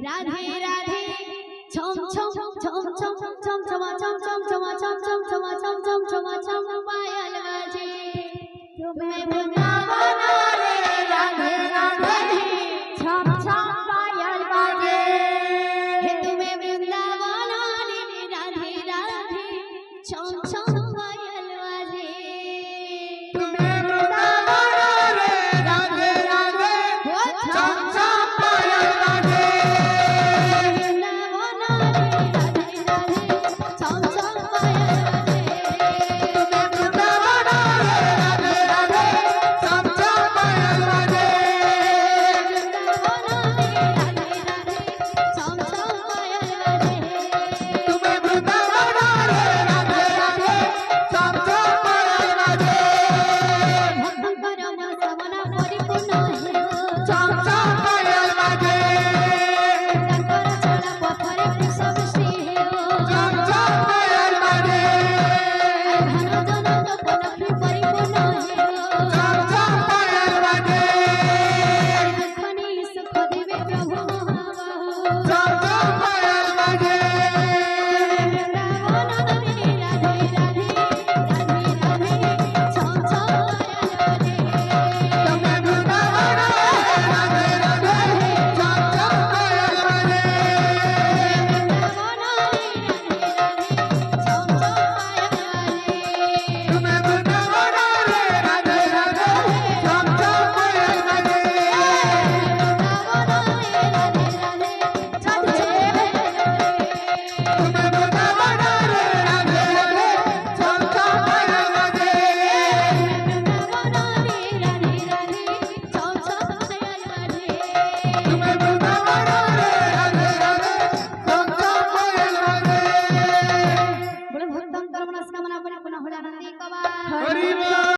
राधे राधे छम छम छम छम छम छम छम छम छम छम छम छम छम छम छम छम पायल बाजे तुम्हें वृंदावन रे राधे राधे छम छम पायल बाजे तुम्हें वृंदावन रे राधे राधे छम छम पायल बाजे तुम्हें वृंदावन रे राधे राधे छम छम पायल बाजे